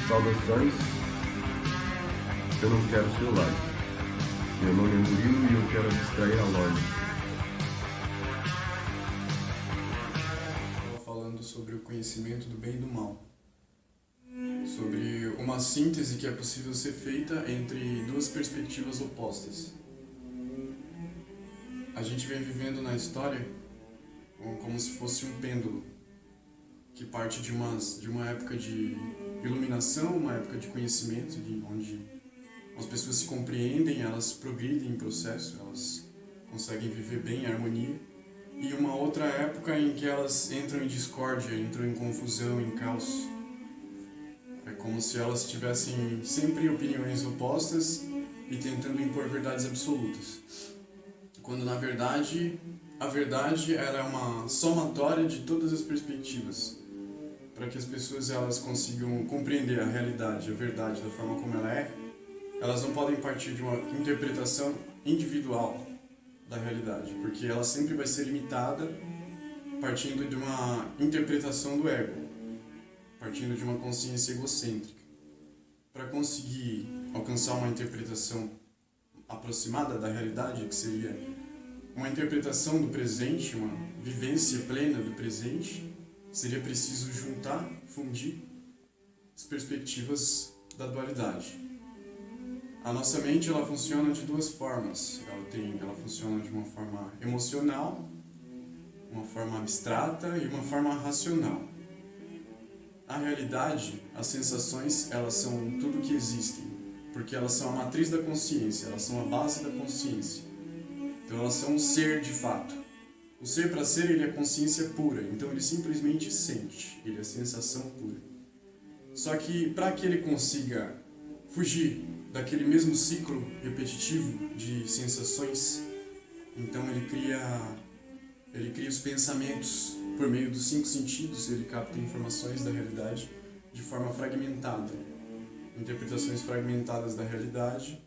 Saudações, eu não quero celular. Meu nome é Murilo e eu quero distrair a loja. Estava falando sobre o conhecimento do bem e do mal. Sobre uma síntese que é possível ser feita entre duas perspectivas opostas. A gente vem vivendo na história como se fosse um pêndulo, que parte de uma época de iluminação, uma época de conhecimento, onde as pessoas se compreendem, elas progridem em processo, elas conseguem viver bem em harmonia, e uma outra época em que elas entram em discórdia, entram em confusão, em caos. É como se elas tivessem sempre opiniões opostas e tentando impor verdades absolutas. Quando na verdade, a verdade ela é uma somatória de todas as perspectivas, para que as pessoas elas consigam compreender a realidade, a verdade da forma como ela é. Elas não podem partir de uma interpretação individual da realidade, porque ela sempre vai ser limitada partindo de uma interpretação do ego, partindo de uma consciência egocêntrica. Para conseguir alcançar uma interpretação aproximada da realidade, que seria uma interpretação do presente, uma vivência plena do presente, seria preciso juntar, fundir as perspectivas da dualidade. A nossa mente ela funciona de duas formas. Ela funciona de uma forma emocional, uma forma abstrata e uma forma racional. A realidade, as sensações, elas são tudo que existem, porque elas são a matriz da consciência, elas são a base da consciência. Então elas são um ser de fato. O ser para ser, ele é consciência pura, então ele simplesmente sente, ele é sensação pura. Só que para que ele consiga fugir daquele mesmo ciclo repetitivo de sensações, então ele cria os pensamentos por meio dos 5 sentidos, ele capta informações da realidade de forma fragmentada, interpretações fragmentadas da realidade,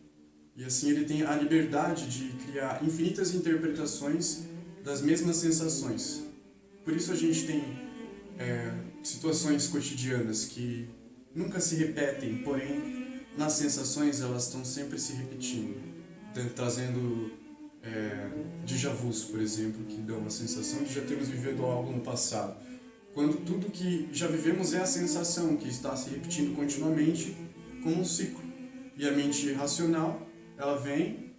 e assim ele tem a liberdade de criar infinitas interpretações das mesmas sensações. Por isso a gente tem situações cotidianas que nunca se repetem, porém nas sensações elas estão sempre se repetindo, trazendo déjà vus, por exemplo, que dão a sensação de já termos vivido algo no passado. Quando tudo que já vivemos é a sensação que está se repetindo continuamente como um ciclo. E a mente racional, ela vem,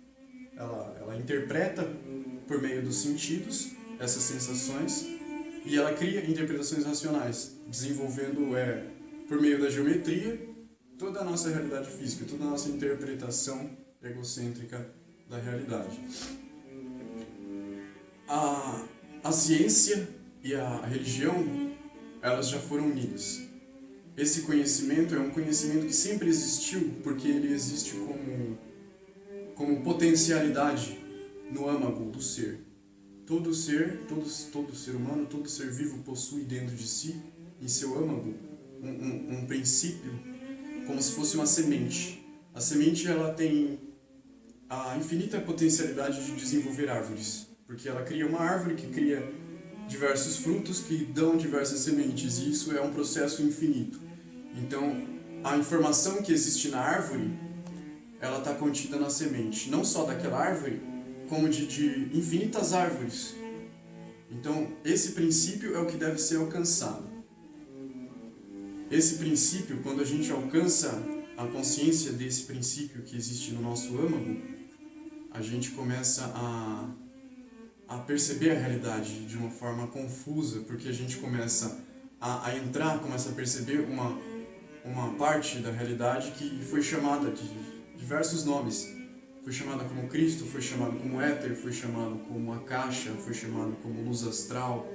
ela interpreta por meio dos sentidos essas sensações e ela cria interpretações racionais, desenvolvendo por meio da geometria toda a nossa realidade física, toda a nossa interpretação egocêntrica da realidade. A ciência e a religião, elas já foram unidas. Esse conhecimento é um conhecimento que sempre existiu, porque ele existe como potencialidade no âmago do ser. Todo ser humano, todo ser vivo possui dentro de si, em seu âmago, um princípio, como se fosse uma semente. A semente ela tem a infinita potencialidade de desenvolver árvores, porque ela cria uma árvore que cria diversos frutos que dão diversas sementes, e isso é um processo infinito. Então, a informação que existe na árvore, ela está contida na semente, não só daquela árvore, como de infinitas árvores. Então, esse princípio é o que deve ser alcançado. Esse princípio, quando a gente alcança a consciência desse princípio que existe no nosso âmago, a gente começa a perceber a realidade de uma forma confusa, porque a gente começa começa a perceber uma parte da realidade que foi chamada de diversos nomes. Foi chamada como Cristo, foi chamado como éter, foi chamado como a caixa, foi chamado como luz astral,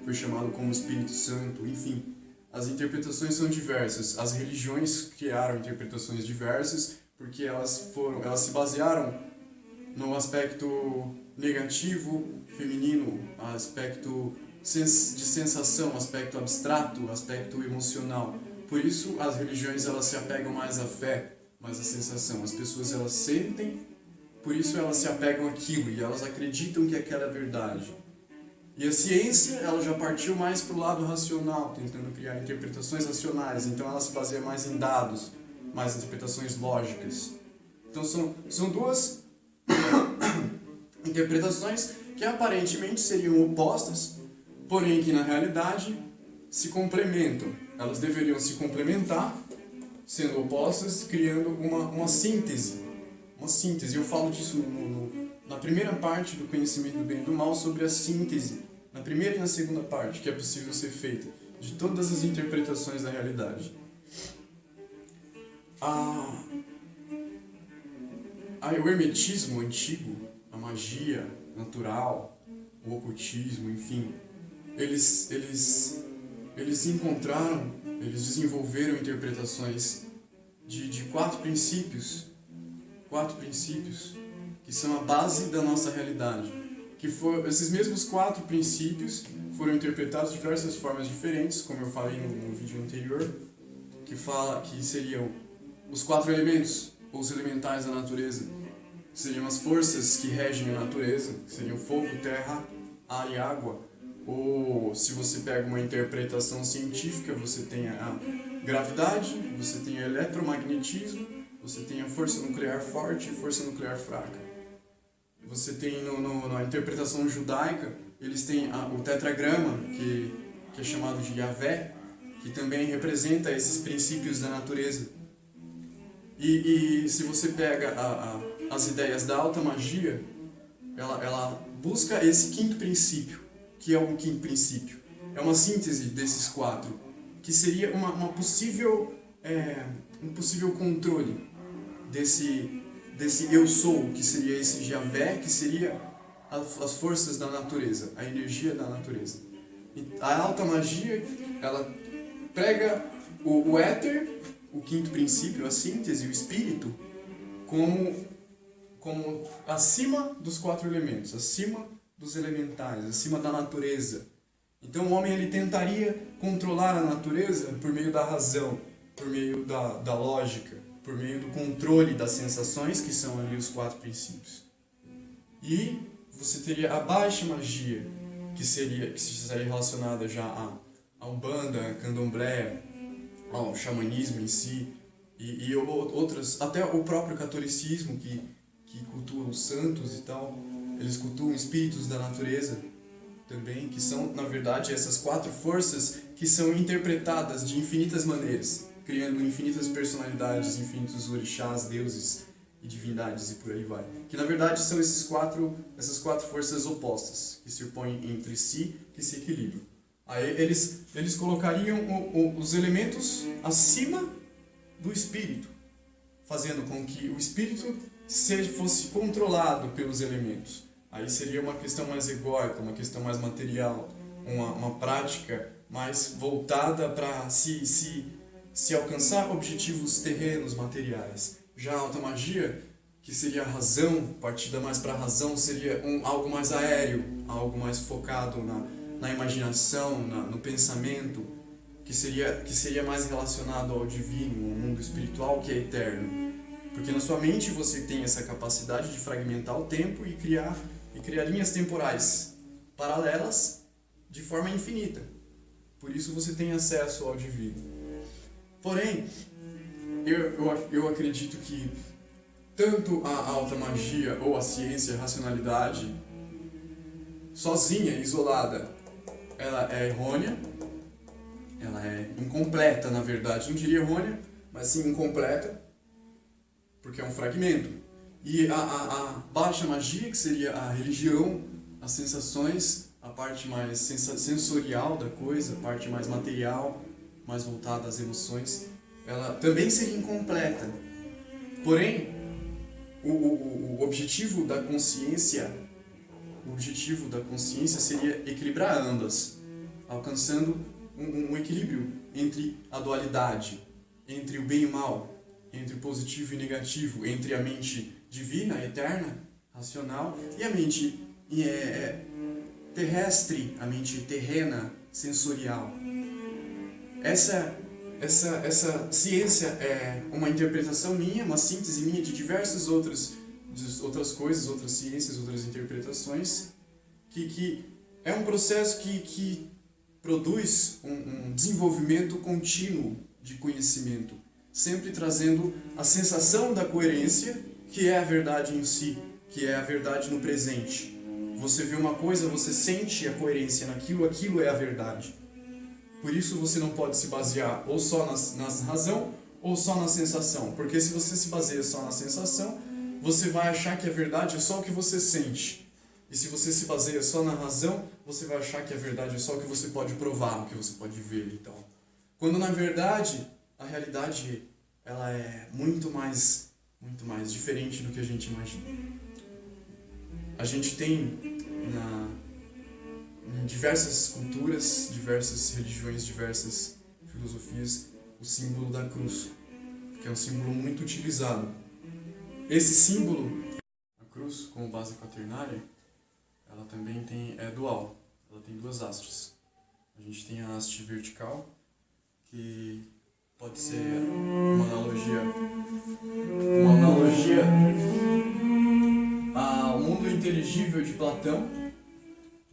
foi chamado como Espírito Santo, enfim. As interpretações são diversas. As religiões criaram interpretações diversas porque elas se basearam no aspecto negativo, feminino, aspecto de sensação, aspecto abstrato, aspecto emocional. Por isso as religiões elas se apegam mais à fé, mais à sensação. As pessoas elas sentem, por isso elas se apegam àquilo e elas acreditam que aquela é a verdade. E a ciência, ela já partiu mais para o lado racional, tentando criar interpretações racionais. Então ela se baseia mais em dados, mais interpretações lógicas. Então são duas interpretações que aparentemente seriam opostas, porém que na realidade se complementam. Elas deveriam se complementar, sendo opostas, criando uma síntese. Uma síntese. Eu falo disso na primeira parte do conhecimento do bem e do mal, sobre a síntese, na primeira e na segunda parte, que é possível ser feita de todas as interpretações da realidade. O hermetismo antigo, a magia natural, o ocultismo, enfim, eles encontraram, eles desenvolveram interpretações de quatro princípios que são a base da nossa realidade. Esses mesmos quatro princípios foram interpretados de diversas formas diferentes, como eu falei no vídeo anterior, que seriam os quatro elementos, ou os elementais da natureza, que seriam as forças que regem a natureza, que seriam fogo, terra, ar e água. Ou, se você pega uma interpretação científica, você tem a gravidade, você tem o eletromagnetismo, você tem a força nuclear forte e força nuclear fraca. Você tem na interpretação judaica, eles têm o tetragrama, que é chamado de Yahvé, que também representa esses princípios da natureza. E se você pega as ideias da alta magia, ela busca esse quinto princípio, que é o quinto princípio. É uma síntese desses quatro, que seria um possível controle desse eu sou, que seria esse Yahvé, que seria as forças da natureza, a energia da natureza. E a alta magia, ela prega o éter, o quinto princípio, a síntese, o espírito, como acima dos quatro elementos, acima dos elementais, acima da natureza. Então o homem ele tentaria controlar a natureza por meio da razão, por meio da lógica, por meio do controle das sensações, que são ali os quatro princípios. E você teria a baixa magia, que estaria relacionada já à Umbanda, à Candomblé, ao xamanismo em si, e outras, até o próprio catolicismo, que cultua os santos e tal. Eles cultuam espíritos da natureza também, que são, na verdade, essas quatro forças que são interpretadas de infinitas maneiras, criando infinitas personalidades, infinitos orixás, deuses e divindades e por aí vai. Que na verdade são essas quatro forças opostas, que se opõem entre si, que se equilibram. Aí eles colocariam os elementos acima do espírito, fazendo com que o espírito fosse controlado pelos elementos. Aí seria uma questão mais egóica, uma questão mais material, uma prática mais voltada para se alcançar objetivos terrenos, materiais. Já a alta magia, que seria a razão, partida mais para a razão, seria algo mais aéreo, algo mais focado na imaginação, no pensamento, que seria mais relacionado ao divino, ao mundo espiritual, que é eterno. Porque na sua mente você tem essa capacidade de fragmentar o tempo e criar linhas temporais paralelas de forma infinita. Por isso você tem acesso ao divino. Porém, eu acredito que tanto a alta magia ou a ciência, a racionalidade, sozinha, isolada, ela é errônea, ela é incompleta, na verdade. Não diria errônea, mas sim incompleta, porque é um fragmento. E a baixa magia, que seria a religião, as sensações, a parte mais sensorial da coisa, a parte mais material, mais voltada às emoções, ela também seria incompleta. Porém, o objetivo da consciência seria equilibrar ambas, alcançando um equilíbrio entre a dualidade, entre o bem e o mal, entre o positivo e o negativo, entre a mente divina, eterna, racional, e a mente terrestre, a mente terrena, sensorial. Essa ciência é uma interpretação minha, uma síntese minha de diversas outras coisas, outras ciências, outras interpretações, que é um processo que produz um desenvolvimento contínuo de conhecimento, sempre trazendo a sensação da coerência, que é a verdade em si, que é a verdade no presente. Você vê uma coisa, você sente a coerência naquilo, aquilo é a verdade. Por isso você não pode se basear ou só na razão ou só na sensação. Porque se você se baseia só na sensação, você vai achar que a verdade é só o que você sente. E se você se baseia só na razão, você vai achar que a verdade é só o que você pode provar, o que você pode ver e tal. Quando na verdade, a realidade ela é muito mais diferente do que a gente imagina. A gente tem em diversas culturas, diversas religiões, diversas filosofias, o símbolo da cruz, que é um símbolo muito utilizado. Esse símbolo, a cruz como base quaternária, ela também é dual, ela tem duas hastes. A gente tem a haste vertical, que pode ser uma analogia ao mundo inteligível de Platão,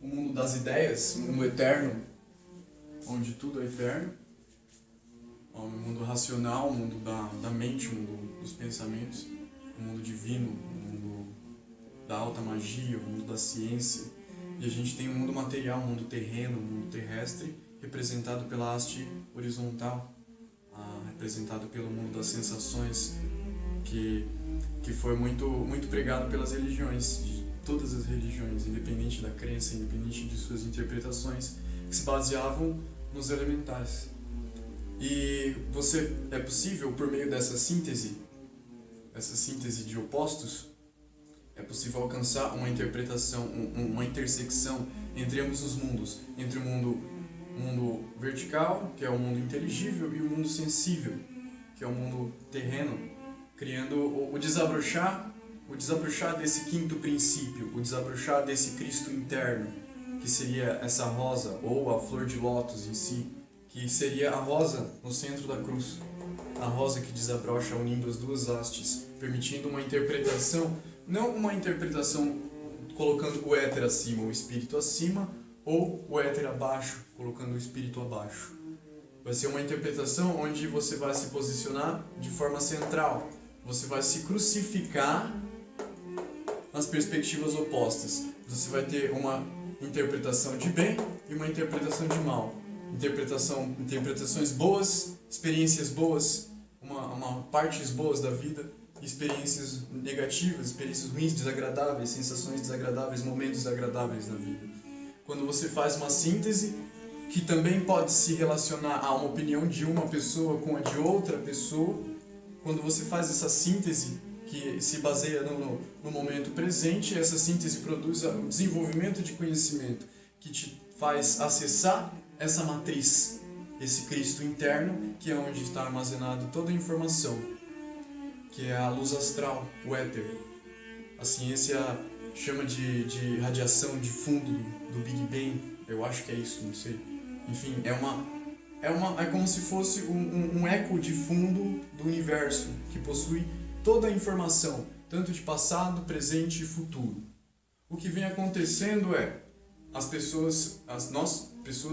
o mundo das ideias, o mundo eterno, onde tudo é eterno, o mundo racional, o mundo da mente, o mundo dos pensamentos, o mundo divino, o mundo da alta magia, o mundo da ciência. E a gente tem o mundo material, o mundo terreno, o mundo terrestre, representado pela haste horizontal, representado pelo mundo das sensações, que foi muito pregado pelas religiões, de todas as religiões, independente da crença, independente de suas interpretações, que se baseavam nos elementais. E é possível, por meio dessa síntese de opostos, é possível alcançar uma interpretação, uma intersecção entre ambos os mundos, entre o mundo vertical, que é o mundo inteligível, e o mundo sensível, que é o mundo terreno, criando o desabrochar desse quinto princípio, o desabrochar desse Cristo interno, que seria essa rosa, ou a flor de lótus em si, que seria a rosa no centro da cruz, a rosa que desabrocha unindo as duas hastes, permitindo uma interpretação, não uma interpretação colocando o éter acima, o espírito acima, ou o éter abaixo, colocando o espírito abaixo. Vai ser uma interpretação onde você vai se posicionar de forma central, você vai se crucificar nas perspectivas opostas. Você vai ter uma interpretação de bem e uma interpretação de mal. Interpretações boas, experiências boas, uma partes boas da vida, experiências negativas, experiências ruins, desagradáveis, sensações desagradáveis, momentos desagradáveis na vida. Quando você faz uma síntese, que também pode se relacionar a uma opinião de uma pessoa com a de outra pessoa, quando você faz essa síntese, que se baseia no momento presente, essa síntese produz o desenvolvimento de conhecimento, que te faz acessar essa matriz, esse Cristo interno, que é onde está armazenado toda a informação, que é a luz astral, o éter. A ciência chama de radiação de fundo do Big Bang, eu acho que é isso, não sei. Enfim, é como se fosse um eco de fundo do universo, que possui toda a informação, tanto de passado, presente e futuro. O que vem acontecendo é, nós pessoas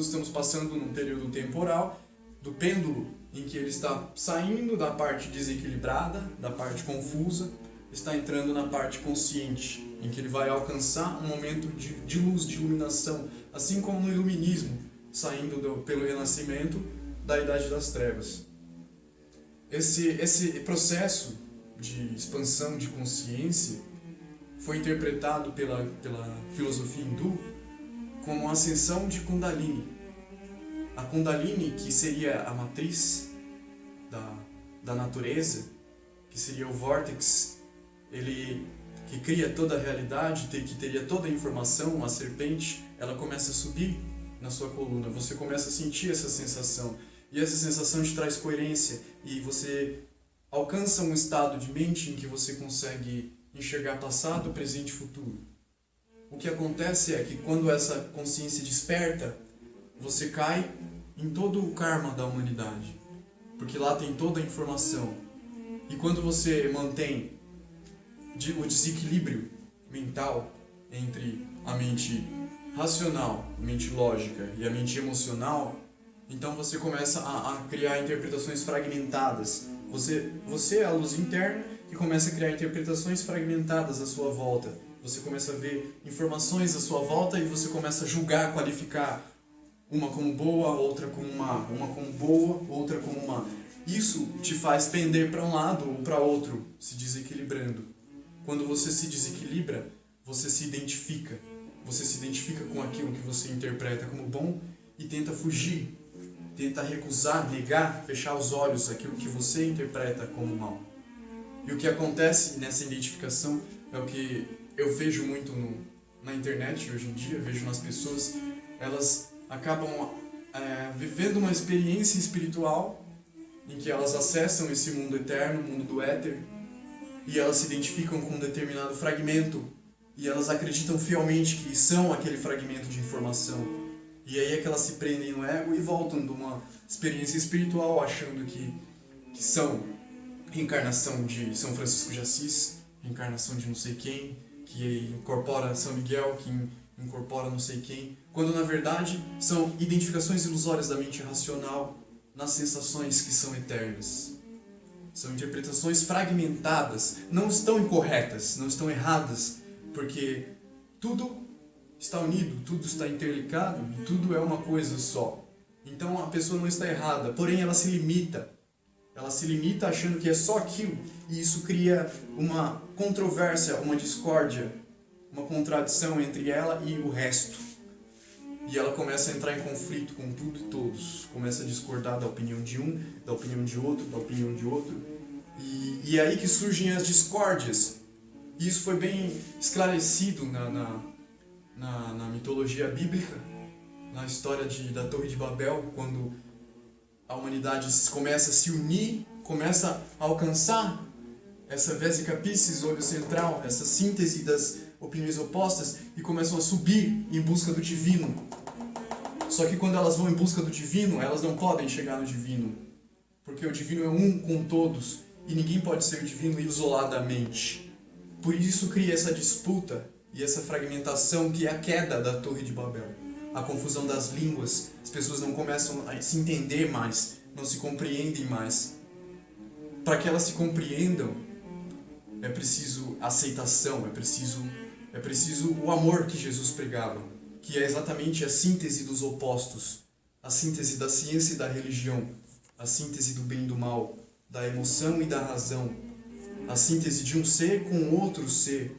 estamos passando num período temporal do pêndulo, em que ele está saindo da parte desequilibrada, da parte confusa, está entrando na parte consciente, em que ele vai alcançar um momento de luz, de iluminação, assim como no iluminismo, saindo pelo renascimento da Idade das Trevas. Esse processo de expansão de consciência foi interpretado pela filosofia hindu como a ascensão de Kundalini. A Kundalini, que seria a matriz da natureza, que seria o vórtex, ele que cria toda a realidade, que teria toda a informação, a serpente, ela começa a subir na sua coluna. Você começa a sentir essa sensação, e essa sensação te traz coerência, e você alcança um estado de mente em que você consegue enxergar passado, presente e futuro. O que acontece é que quando essa consciência desperta, você cai em todo o karma da humanidade, porque lá tem toda a informação. E quando você mantém o desequilíbrio mental entre a mente racional, a mente lógica e a mente emocional, então você começa a criar interpretações fragmentadas. Você é a luz interna que começa a criar interpretações fragmentadas à sua volta. Você começa a ver informações à sua volta e você começa a julgar, qualificar uma como boa, outra como má, uma como boa, outra como má. Isso te faz pender para um lado ou para outro, se desequilibrando. Quando você se desequilibra, você se identifica. Você se identifica com aquilo que você interpreta como bom e tenta fugir, tenta recusar, negar, fechar os olhos àquilo que você interpreta como mal. E o que acontece nessa identificação é o que eu vejo muito na internet hoje em dia, vejo nas pessoas, elas acabam vivendo uma experiência espiritual em que elas acessam esse mundo eterno, o mundo do éter, e elas se identificam com um determinado fragmento, e elas acreditam fielmente que são aquele fragmento de informação. E aí é que elas se prendem no ego e voltam de uma experiência espiritual achando que são reencarnação de São Francisco de Assis, reencarnação de não sei quem, que incorpora São Miguel, que incorpora não sei quem, quando na verdade são identificações ilusórias da mente racional nas sensações que são eternas. São interpretações fragmentadas, não estão incorretas, não estão erradas, porque tudo está unido, tudo está interligado, tudo é uma coisa só. Então a pessoa não está errada, porém ela se limita. Ela se limita achando que é só aquilo, e isso cria uma controvérsia, uma discórdia, uma contradição entre ela e o resto. E ela começa a entrar em conflito com tudo e todos, começa a discordar da opinião de um, da opinião de outro, da opinião de outro. E é aí que surgem as discórdias. E isso foi bem esclarecido na mitologia bíblica, na história da Torre de Babel, quando a humanidade começa a se unir, começa a alcançar essa Vésica Piscis, olho central, essa síntese das opiniões opostas, e começam a subir em busca do divino. Só que quando elas vão em busca do divino, elas não podem chegar no divino, porque o divino é um com todos, e ninguém pode ser divino isoladamente. Por isso cria essa disputa e essa fragmentação que é a queda da Torre de Babel. A confusão das línguas, as pessoas não começam a se entender mais, não se compreendem mais. Para que elas se compreendam, é preciso aceitação, é preciso o amor que Jesus pregava, que é exatamente a síntese dos opostos, a síntese da ciência e da religião, a síntese do bem e do mal, da emoção e da razão, a síntese de um ser com outro ser,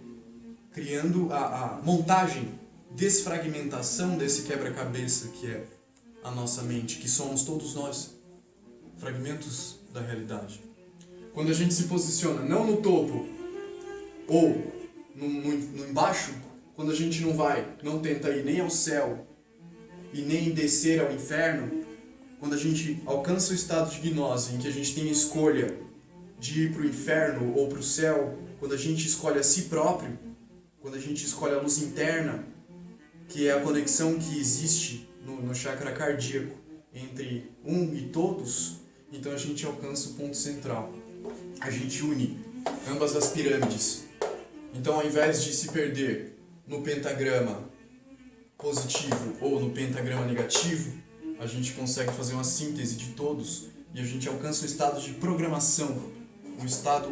criando a montagem, desfragmentação desse quebra-cabeça que é a nossa mente, que somos todos nós, fragmentos da realidade. Quando a gente se posiciona não no topo ou no embaixo, quando a gente não tenta ir nem ao céu e nem descer ao inferno, quando a gente alcança o estado de gnose, em que a gente tem a escolha de ir para o inferno ou para o céu, quando a gente escolhe a si próprio, quando a gente escolhe a luz interna, que é a conexão que existe no chakra cardíaco entre um e todos, então a gente alcança o ponto central. A gente une ambas as pirâmides. Então, ao invés de se perder no pentagrama positivo ou no pentagrama negativo, a gente consegue fazer uma síntese de todos e a gente alcança um estado de programação,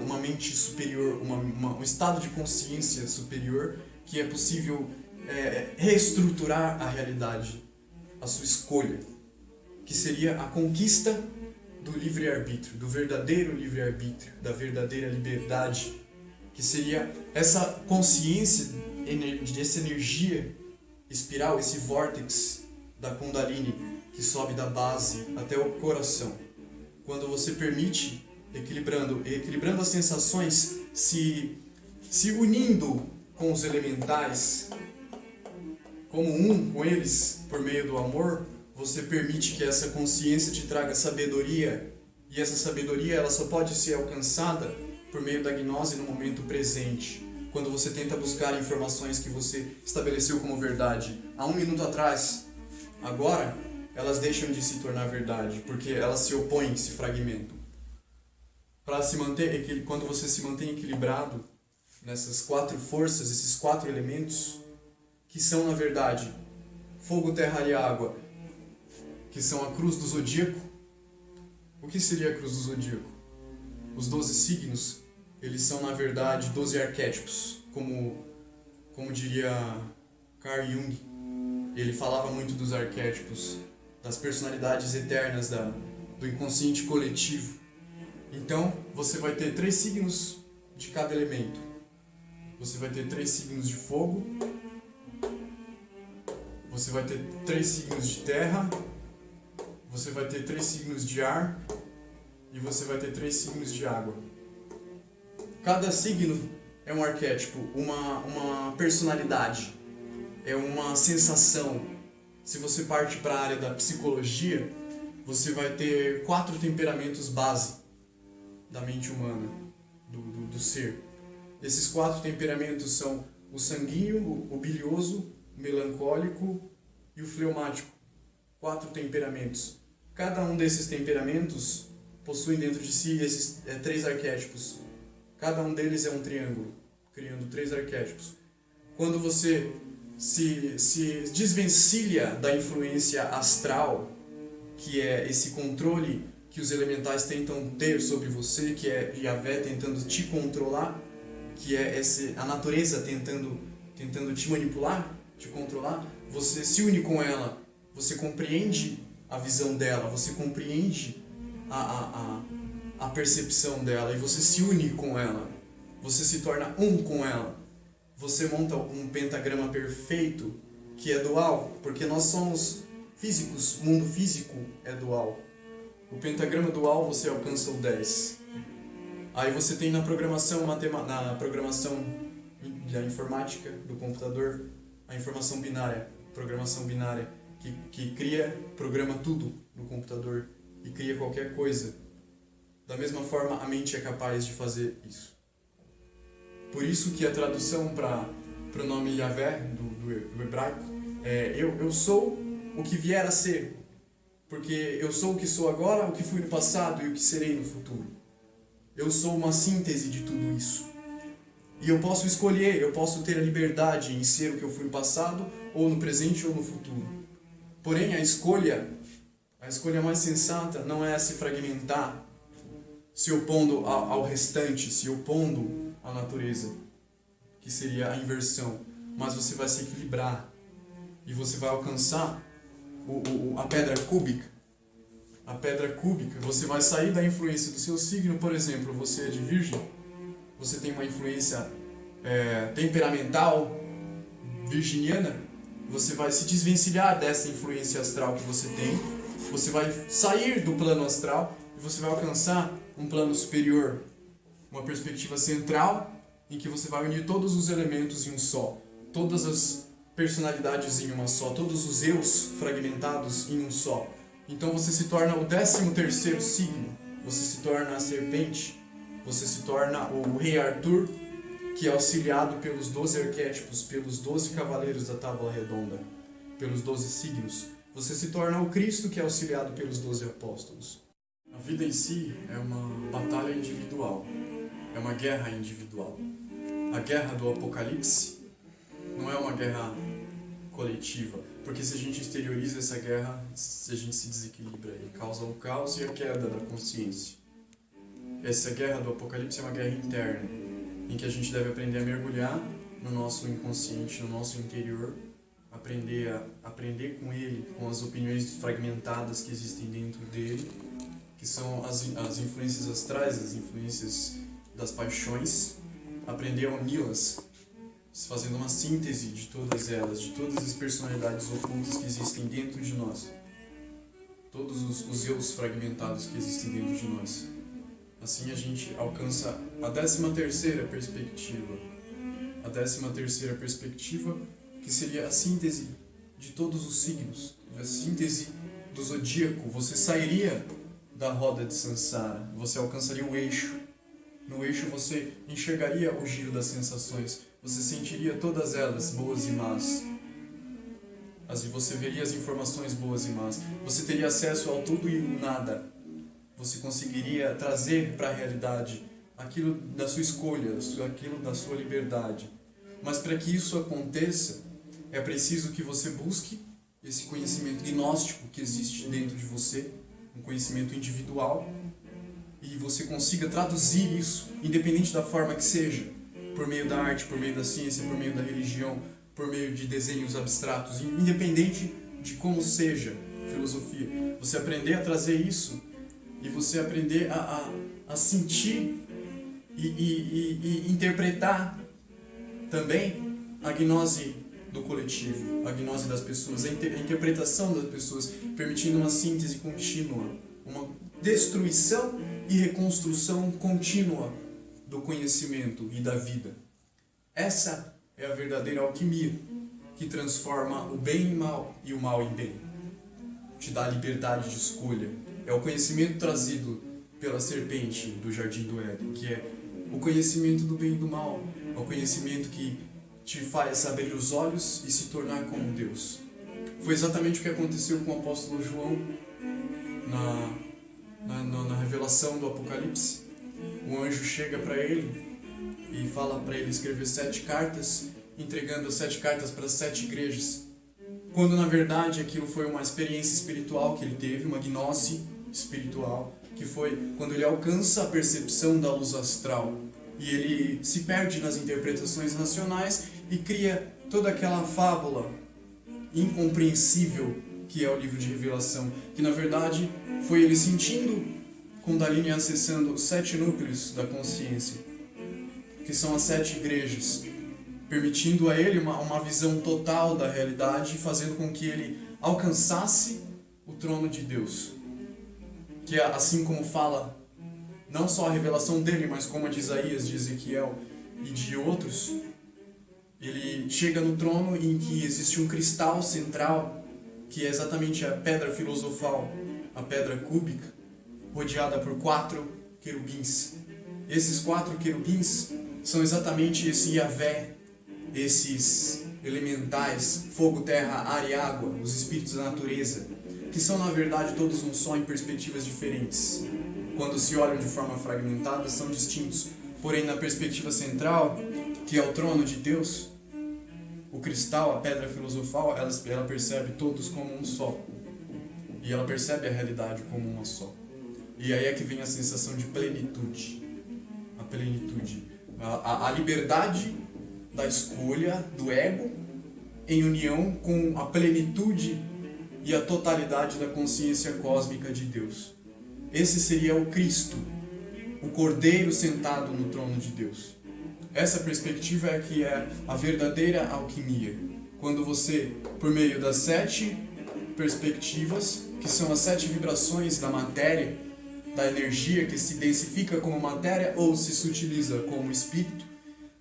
uma mente superior, um estado de consciência superior que é possível reestruturar a realidade, a sua escolha, que seria a conquista do livre-arbítrio, do verdadeiro livre-arbítrio, da verdadeira liberdade, que seria essa consciência, essa energia espiral, esse vórtex da Kundalini que sobe da base até o coração. Quando você permite, equilibrando as sensações, se unindo com os elementais, como um com eles por meio do amor, você permite que essa consciência te traga sabedoria, e essa sabedoria ela só pode ser alcançada por meio da gnose no momento presente, quando você tenta buscar informações que você estabeleceu como verdade há 1 minuto atrás. Agora, elas deixam de se tornar verdade, porque elas se opõem, se fragmentam. Para se manter, quando você se mantém equilibrado nessas 4 forças, esses 4 elementos, que são, na verdade, fogo, terra e água, que são a cruz do zodíaco. O que seria a cruz do zodíaco? Os 12 signos, eles são na verdade 12 arquétipos, como diria Carl Jung. Ele falava muito dos arquétipos, das personalidades eternas do inconsciente coletivo. Então, você vai ter 3 signos de cada elemento. Você vai ter 3 signos de fogo, você vai ter 3 signos de terra, você vai ter 3 signos de ar e você vai ter 3 signos de água. Cada signo é um arquétipo, uma personalidade, é uma sensação. Se você parte para a área da psicologia, você vai ter 4 temperamentos base da mente humana, do ser. Esses 4 temperamentos são o sanguíneo, o bilioso, o melancólico e o fleumático. 4 temperamentos. Cada um desses temperamentos possui dentro de si esses 3 arquétipos. Cada um deles é um triângulo, criando 3 arquétipos. Quando você se desvencilha da influência astral, que é esse controle que os elementais tentam ter sobre você, que é Yahvé tentando te controlar, que é a natureza tentando te manipular, te controlar, você se une com ela, você compreende a visão dela, você compreende a percepção dela e você se une com ela, você se torna um com ela. Você monta um pentagrama perfeito que é dual, porque nós somos físicos, o mundo físico é dual. O pentagrama dual você alcança o 10. Aí você tem na programação da informática, do computador, a informação binária, programação binária, que programa tudo no computador e cria qualquer coisa. Da mesma forma, a mente é capaz de fazer isso. Por isso que a tradução para o nome Yahvé, do hebraico, é eu sou o que vier a ser. Porque eu sou o que sou agora, o que fui no passado e o que serei no futuro. Eu sou uma síntese de tudo isso. E eu posso escolher, eu posso ter a liberdade em ser o que eu fui no passado, ou no presente ou no futuro. Porém, a escolha mais sensata não é se fragmentar, se opondo ao restante, se opondo à natureza, que seria a inversão. Mas você vai se equilibrar e você vai alcançar a pedra cúbica. A pedra cúbica, você vai sair da influência do seu signo. Por exemplo, você é de Virgem, você tem uma influência temperamental virginiana, você vai se desvencilhar dessa influência astral que você tem, você vai sair do plano astral e você vai alcançar um plano superior, uma perspectiva central em que você vai unir todos os elementos em um só, todas as personalidades em uma só, todos os eus fragmentados em um só. Então você se torna o 13º signo, você se torna a serpente, você se torna o rei Arthur, que é auxiliado pelos 12 arquétipos, pelos 12 cavaleiros da tábua redonda, pelos 12 signos. Você se torna o Cristo, que é auxiliado pelos 12 apóstolos. A vida em si é uma batalha individual, é uma guerra individual. A guerra do Apocalipse não é uma guerra coletiva, porque se a gente exterioriza essa guerra, a gente se desequilibra e causa o caos e a queda da consciência. Essa guerra do Apocalipse é uma guerra interna, em que a gente deve aprender a mergulhar no nosso inconsciente, no nosso interior, aprender com ele, com as opiniões fragmentadas que existem dentro dele, que são as influências astrais, as influências das paixões, aprender a uni-las, fazendo uma síntese de todas elas, de todas as personalidades ocultas que existem dentro de nós, todos os eus fragmentados que existem dentro de nós. Assim a gente alcança a 13ª perspectiva. A 13ª perspectiva, que seria a síntese de todos os signos, a síntese do zodíaco. Você sairia da roda de Sansara, você alcançaria o eixo. No eixo você enxergaria o giro das sensações, você sentiria todas elas, boas e más. Você veria as informações boas e más. Você teria acesso ao tudo e o nada. Você conseguiria trazer para a realidade aquilo da sua escolha, aquilo da sua liberdade. Mas para que isso aconteça, é preciso que você busque esse conhecimento gnóstico que existe dentro de você, um conhecimento individual, e você consiga traduzir isso, independente da forma que seja, por meio da arte, por meio da ciência, por meio da religião, por meio de desenhos abstratos, independente de como seja filosofia. Você aprender a trazer isso e você aprender a sentir e interpretar também a gnose do coletivo, a gnose das pessoas, a interpretação das pessoas, permitindo uma síntese contínua, uma destruição e reconstrução contínua do conhecimento e da vida. Essa é a verdadeira alquimia que transforma o bem em mal e o mal em bem. Te dá liberdade de escolha. É o conhecimento trazido pela serpente do Jardim do Éden, que é o conhecimento do bem e do mal. É o conhecimento que te faz abrir os olhos e se tornar como Deus. Foi exatamente o que aconteceu com o apóstolo João na revelação do Apocalipse. O anjo chega para ele e fala para ele escrever 7 cartas, entregando as 7 cartas para as 7 igrejas. Quando na verdade aquilo foi uma experiência espiritual que ele teve, uma gnose espiritual, que foi quando ele alcança a percepção da luz astral e ele se perde nas interpretações racionais e cria toda aquela fábula incompreensível que é o livro de Revelação, que na verdade foi ele sentindo Kundalini acessando os 7 núcleos da consciência, que são as 7 igrejas, permitindo a ele uma visão total da realidade, fazendo com que ele alcançasse o trono de Deus. Que é assim como fala, não só a revelação dele, mas como a de Isaías, de Ezequiel e de outros, ele chega no trono em que existe um cristal central, que é exatamente a pedra filosofal, a pedra cúbica, rodeada por 4 querubins. Esses 4 querubins são exatamente esse Yahvé, esses elementais, fogo, terra, ar e água, os espíritos da natureza, que são na verdade todos um só em perspectivas diferentes. Quando se olham de forma fragmentada, são distintos. Porém, na perspectiva central, que é o trono de Deus, o cristal, a pedra filosofal, ela percebe todos como um só. E ela percebe a realidade como uma só. E aí é que vem a sensação de plenitude. A plenitude. A liberdade da escolha, do ego, em união com a plenitude e a totalidade da consciência cósmica de Deus. Esse seria o Cristo, o Cordeiro sentado no trono de Deus. Essa perspectiva é que é a verdadeira alquimia. Quando você, por meio das 7 perspectivas, que são as 7 vibrações da matéria, da energia que se densifica como matéria ou se sutiliza como espírito,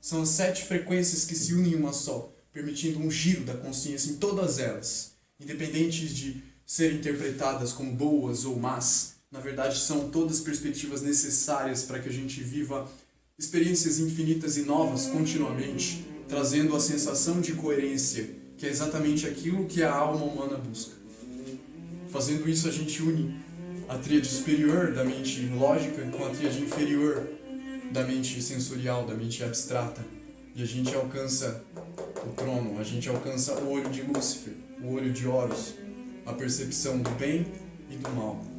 são as 7 frequências que se unem em uma só, permitindo um giro da consciência em todas elas, independentes de serem interpretadas como boas ou más. Na verdade, são todas perspectivas necessárias para que a gente viva experiências infinitas e novas continuamente, trazendo a sensação de coerência, que é exatamente aquilo que a alma humana busca. Fazendo isso, a gente une a tríade superior da mente lógica com a tríade inferior da mente sensorial, da mente abstrata. E a gente alcança o trono, a gente alcança o olho de Lúcifer, o olho de Horus, a percepção do bem e do mal.